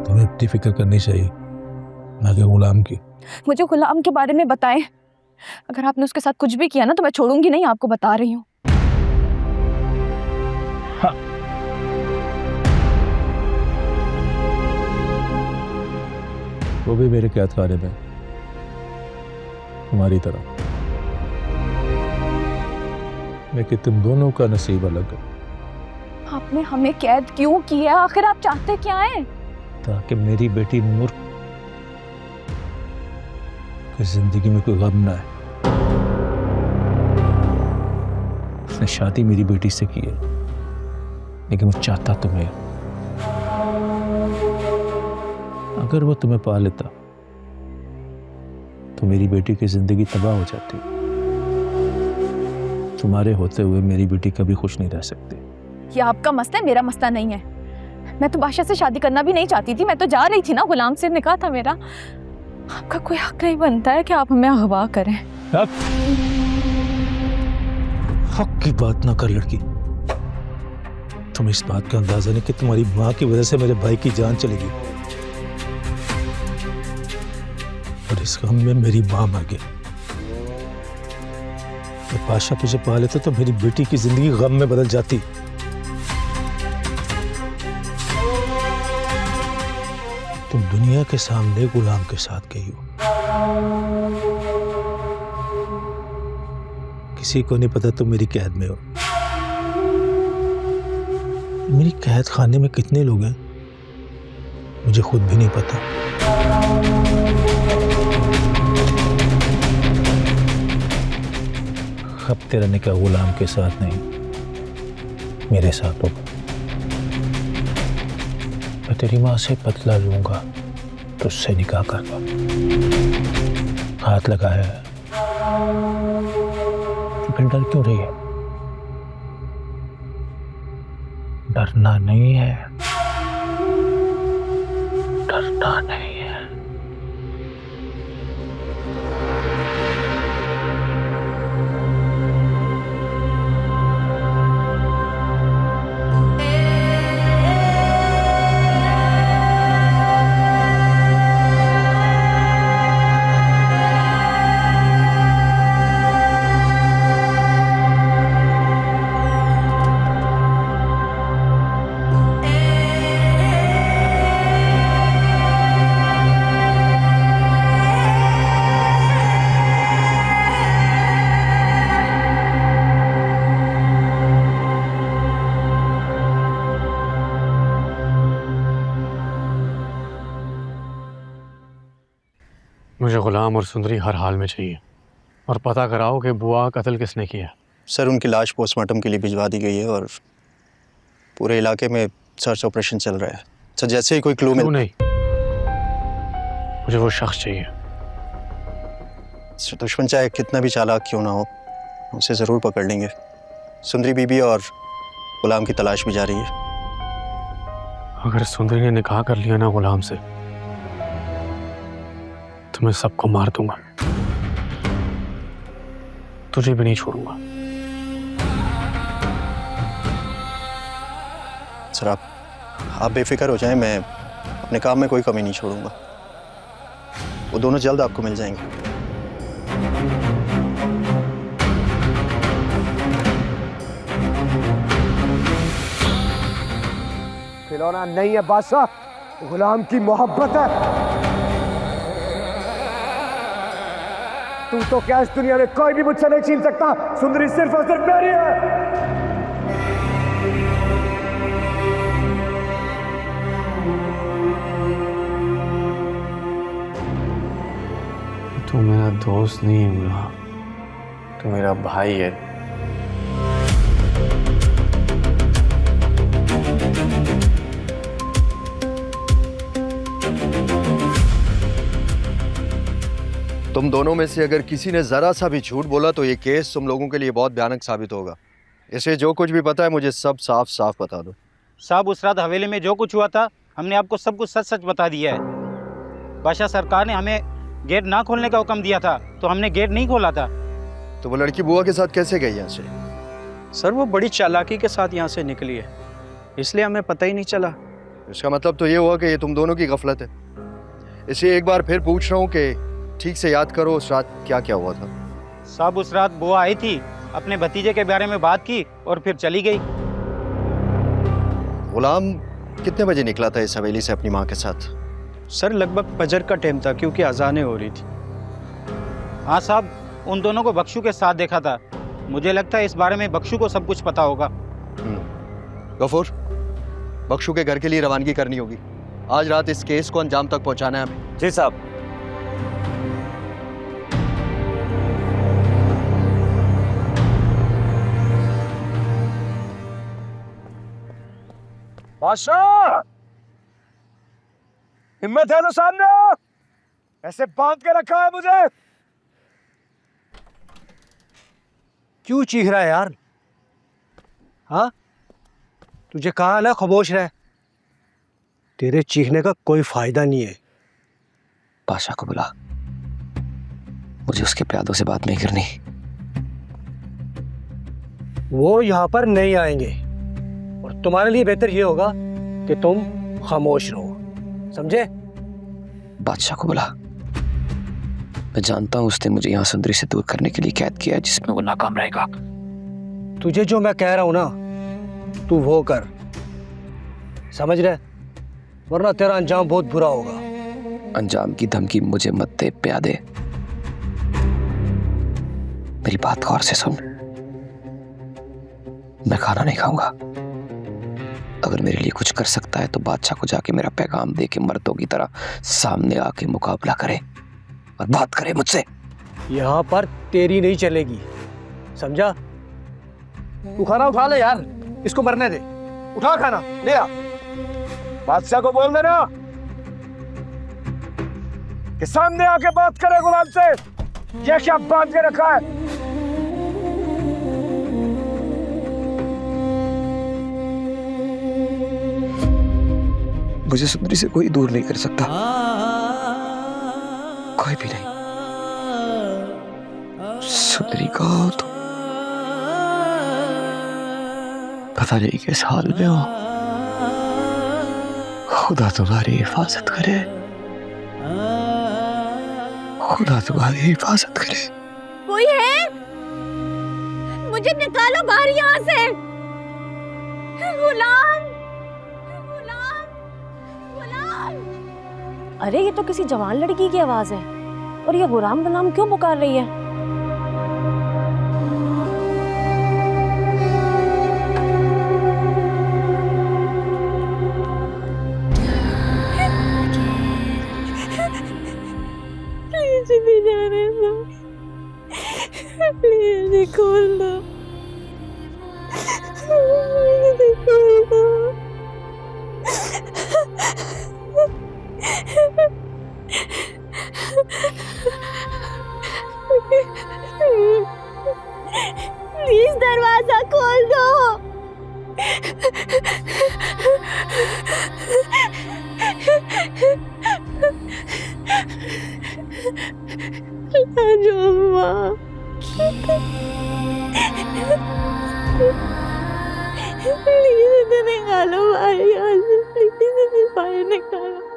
तुम्हें अपनी फिक्र करनी चाहिए, ना कि गुलाम की। मुझे गुलाम के बारे में बताएं। अगर आपने उसके साथ कुछ भी किया ना तो मैं छोड़ूंगी नहीं, आपको बता रही हूँ। हाँ। वो भी मेरे कैद खाने में, तुम्हारी तरह। लेकिन तुम दोनों का नसीब अलग है। आपने हमें कैद क्यों किया? आखिर आप चाहते क्या हैं? ताकि मेरी बेटी नूर की जिंदगी में कोई गम ना है। उसने शादी मेरी बेटी से की है, लेकिन वो चाहता तुम्हें। अगर वो तुम्हें पा लेता तो मेरी बेटी की जिंदगी तबाह हो जाती। तुम्हारे होते हुए मेरी बेटी कभी खुश नहीं रह सकती। ये आपका मसला है, मेरा मसला नहीं है। मैं तो बादशाह से शादी करना भी नहीं चाहती थी, मैं तो जा रही थी ना, गुलाम से निकाह था मेरा। आपका कोई हक नहीं बनता है कि आप हमें अगवा करें। हक की बात ना कर लड़की। तुम इस बात का अंदाजा नहीं कि तुम्हारी माँ की वजह से मेरे भाई की जान चलेगी, और इस गम में मेरी माँ मर गई। तो बादशाह तुझे पा लेता तो मेरी बेटी की जिंदगी गम में बदल जाती। तुम दुनिया के सामने गुलाम के साथ गई हो। किसी को नहीं पता तुम मेरी कैद में हो। मेरी कैद खाने में कितने लोग हैं मुझे खुद भी नहीं पता। अब तेरा निकाह गुलाम के साथ नहीं, मेरे साथ होगा। मैं तेरी माँ से बदला लूंगा, तुझसे निकाह करवा। हाथ लगाया है, फिर डर क्यों रही है? डरना नहीं है, डरना नहीं है। मुझे गुलाम और सुंदरी हर हाल में चाहिए, और पता कराओ कि बुआ का कत्ल किसने किया। सर, उनकी लाश पोस्टमार्टम के लिए भिजवा दी गई है और पूरे इलाके में सर्च ऑपरेशन चल रहा है। सर, जैसे ही कोई क्लू नहीं, मुझे वो शख्स चाहिए। सर, दुश्मन चाहे कितना भी चालाक क्यों ना हो, उसे ज़रूर पकड़ लेंगे। सुंदरी बीबी और गुलाम की तलाश भी जारी है। अगर सुंदरी ने निकाह कर लिया ना गुलाम से, तो मैं सबको मार दूंगा, तुझे भी नहीं छोड़ूंगा। सर, आप बेफिक्र हो जाएं, मैं अपने काम में कोई कमी नहीं छोड़ूंगा। वो दोनों जल्द आपको मिल जाएंगे। खिलौना नहीं है बादशाह, गुलाम की मोहब्बत है। तू तो क्या इस दुनिया में कोई भी मुझसे नहीं छीन सकता। सुंदरी सिर्फ और सिर्फ मेरी है। तू मेरा दोस्त नहीं है गुलाम, तू मेरा भाई है। तुम दोनों में से अगर किसी ने जरा सा भी झूठ बोला तो ये केस तुम लोगों के लिए बहुत भयानक साबित होगा। इसलिए जो कुछ भी पता है मुझे सब साफ साफ बता दो। साहब, उस रात हवेली में जो कुछ हुआ था हमने आपको सब कुछ सच सच बता दिया है। बादशाह सरकार ने हमें गेट ना खोलने का हुक्म दिया था तो हमने गेट नहीं खोला था। तो वो लड़की बुआ के साथ कैसे गई यहाँ से? सर, वो बड़ी चालाकी के साथ यहाँ से निकली है, इसलिए हमें पता ही नहीं चला। इसका मतलब तो ये हुआ कि ये तुम दोनों की गफलत है। इसलिए एक बार फिर पूछ रहा हूँ कि ठीक से याद करो उस रात क्या क्या हुआ था। साहब उस रात बुआ आई थी, अपने भतीजे के बारे में बात की और फिर चली गई। गुलाम कितने बजे निकला था इस हवेली से अपनी माँ के साथ? सर लगभग फजर का टाइम था क्योंकि अजानें हो रही थी। हाँ साहब, उन दोनों को बख्शू के साथ देखा था। मुझे लगता है इस बारे में बख्शू को सब कुछ पता होगा। गफूर, बख्शू के घर के लिए रवानगी करनी होगी। आज रात इस केस को अंजाम तक पहुंचाना है हमें। जी साहब। बादशाह, हिम्मत है तो सामने आओ। ऐसे बांध के रखा है मुझे। क्यों चीख रहा है यार? हाँ, तुझे कहा ना खामोश रह। तेरे चीखने का कोई फायदा नहीं है। बादशाह को बुला, मुझे उसके प्यादों से बात नहीं करनी। वो यहाँ पर नहीं आएंगे और तुम्हारे लिए बेहतर ये होगा कि तुम खामोश रहो, समझे? बादशाह को बुला। मैं जानता हूं उसने मुझे यहाँ सुंदरी से दूर करने के लिए कैद किया है, जिसमें वो नाकाम रहेगा। तुझे जो मैं कह रहा हूं ना, तू वो कर, समझ रहे? वरना तेरा अंजाम बहुत बुरा होगा। अंजाम की धमकी मुझे मत दे प्यादे। मेरी बात गौर से सुन। मैं खाना नहीं खाऊंगा। अगर मेरे लिए कुछ कर सकता है तो बादशाह को जाके मेरा पैगाम दे के मर्दों की तरह सामने आके मुकाबला करे और बात करे मुझसे। यहाँ पर तेरी नहीं चलेगी, समझा? तू खाना उठा ले यार, इसको मरने दे। उठा खाना, ले आ। बादशाह को बोल देना कि सामने आके बात करे गुलाम से। ये क्या बांध के रखा है? मुझे सुंदरी से कोई दूर नहीं कर सकता, कोई भी नहीं। सुंदरी का तो पता नहीं किस हाल में हो। खुदा तुम्हारी हिफाजत करे, खुदा तुम्हारी हिफाजत करे। कोई है? मुझे निकालो बाहर यहाँ से। गुलाम, गुलाम, गुलाम। अरे ये तो किसी जवान लड़की की आवाज है और ये गुलाम का नाम क्यों पुकार रही है? प्लीज जाने दो, प्लीज खोल दो, खोल दो। प्लीज दरवाजा खोल दो। जो अम्मा, प्लीज इधर निकालो बाहर, यहाँ से प्लीज इधर बाहर निकालो।